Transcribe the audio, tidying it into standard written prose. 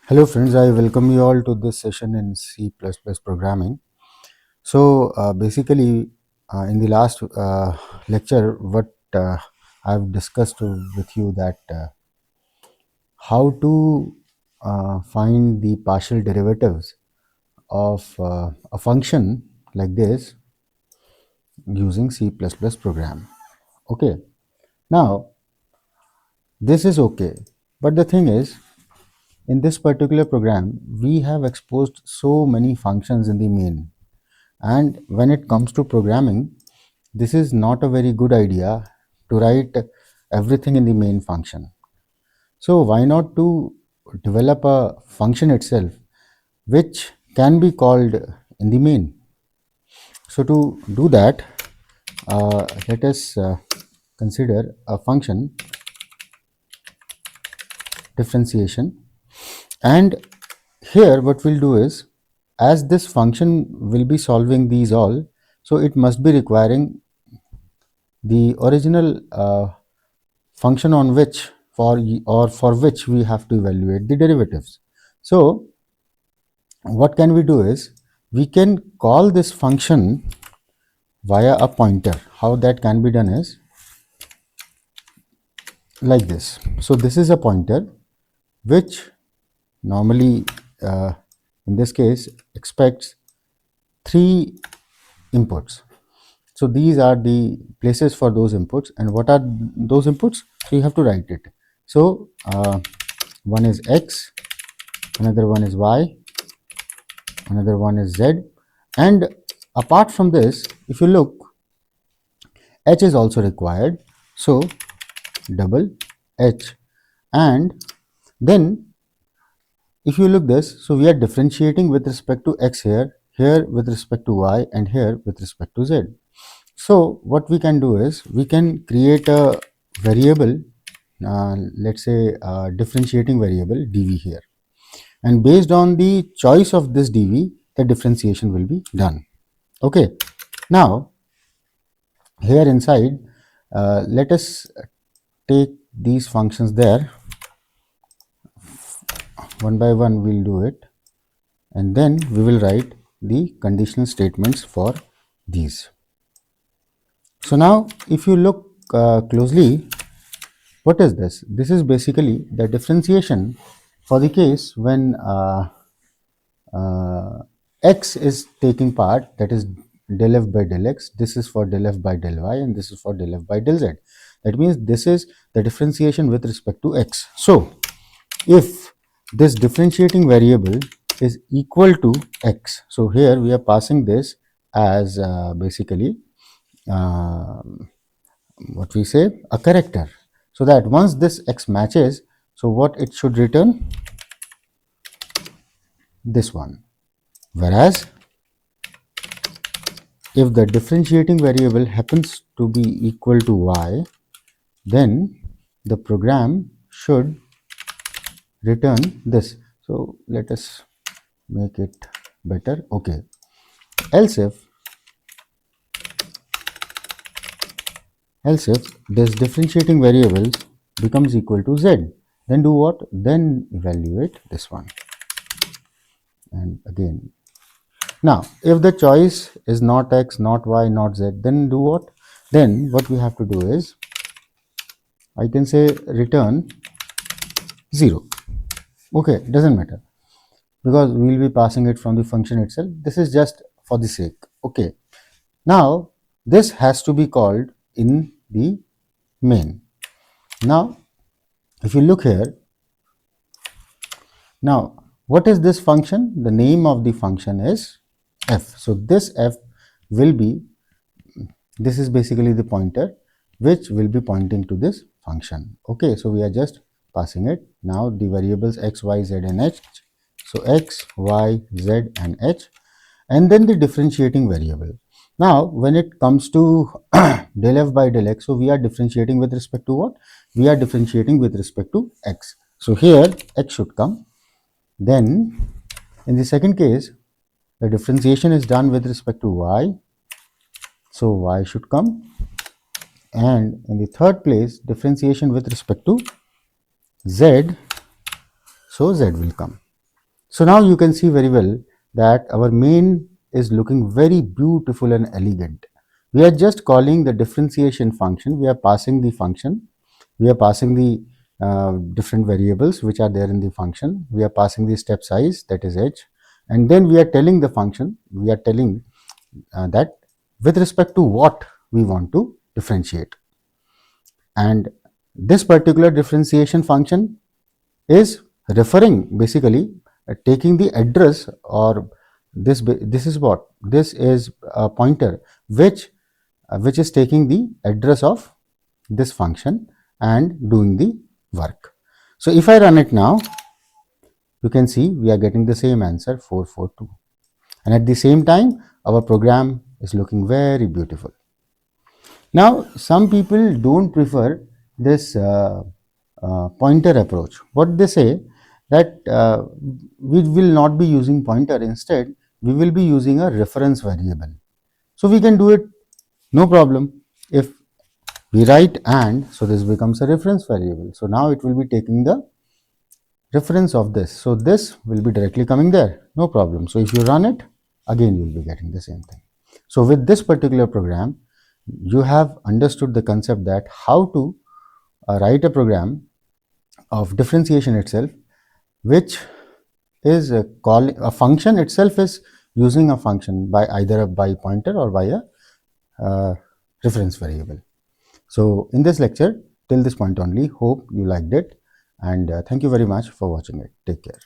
Hello friends, I welcome you all to this session in C++ programming. So basically in the last lecture what I've discussed with you that how to find the partial derivatives of a function like this using C++ program. Okay, now this is okay, but the thing is, in this particular program we have exposed so many functions in the main. And when it comes to programming, this is not a very good idea to write everything in the main function. So why not to develop a function itself which can be called in the main. So to do that, let us consider a function differentiation. And here what we'll do is, as this function will be solving these all, so it must be requiring the original function on which for which we have to evaluate the derivatives. So what can we do is, we can call this function via a pointer. How that can be done is like this. So this is a pointer which normally in this case expects 3 inputs. So these are the places for those inputs, and what are those inputs? So you have to write it. So one is x, another one is y, another one is z, and apart from this, if you look, h is also required. So double h, and then if you look this, so we are differentiating with respect to x here, here with respect to y, and here with respect to z. So what we can do is, we can create a variable, let's say a differentiating variable dv here, and based on the choice of this dv, the differentiation will be done. Okay, now here inside, let us take these functions there, one by one we'll do it, and then we will write the conditional statements for these. So now if you look closely, what is this? This is basically the differentiation for the case when x is taking part, that is del f by del x, this is for del f by del y, and this is for del f by del z. That means this is the differentiation with respect to x. So if this differentiating variable is equal to x, so here we are passing this as basically what we say, a character, so that once this x matches, so what it should return? This one. Whereas if the differentiating variable happens to be equal to y, then the program should return this. So let us make it better. Okay, else if this differentiating variables becomes equal to z, then do what? Then evaluate this one. And again, now if the choice is not x, not y, not z, then do what? Then what we have to do is, I can say return 0. Okay, doesn't matter, because we will be passing it from the function itself. This is just for the sake. Okay, now this has to be called in the main. Now if you look here, now what is this function? The name of the function is f. So this f will be, this is basically the pointer which will be pointing to this function. Okay, so we are just passing it. Now the variables x, y, z and h. So x, y, z and h, and then the differentiating variable. Now when it comes to del f by del x, so we are differentiating with respect to what? We are differentiating with respect to x. So here x should come. Then in the second case, the differentiation is done with respect to y, so y should come. And in the third place, differentiation with respect to z, so z will come. So now you can see very well that our main is looking very beautiful and elegant. We are just calling the differentiation function. We are passing the function. We are passing the different variables which are there in the function. We are passing the step size, that is h, and then we are telling the function. We are telling that with respect to what we want to differentiate. And this particular differentiation function is referring basically taking the address, or this is what, this is a pointer which is taking the address of this function and doing the work. So if I run it now, you can see we are getting the same answer 442, and at the same time our program is looking very beautiful. Now, some people don't prefer this pointer approach. What they say that we will not be using pointer. Instead, we will be using a reference variable. So we can do it, no problem. If we write and, so this becomes a reference variable. So now it will be taking the reference of this. So this will be directly coming there, no problem. So if you run it, again you will be getting the same thing. So with this particular program, you have understood the concept that how to write a program of differentiation itself, which is call a function itself is using a function by either by pointer or by a reference variable. So in this lecture, till this point only, hope you liked it, and thank you very much for watching it. Take care.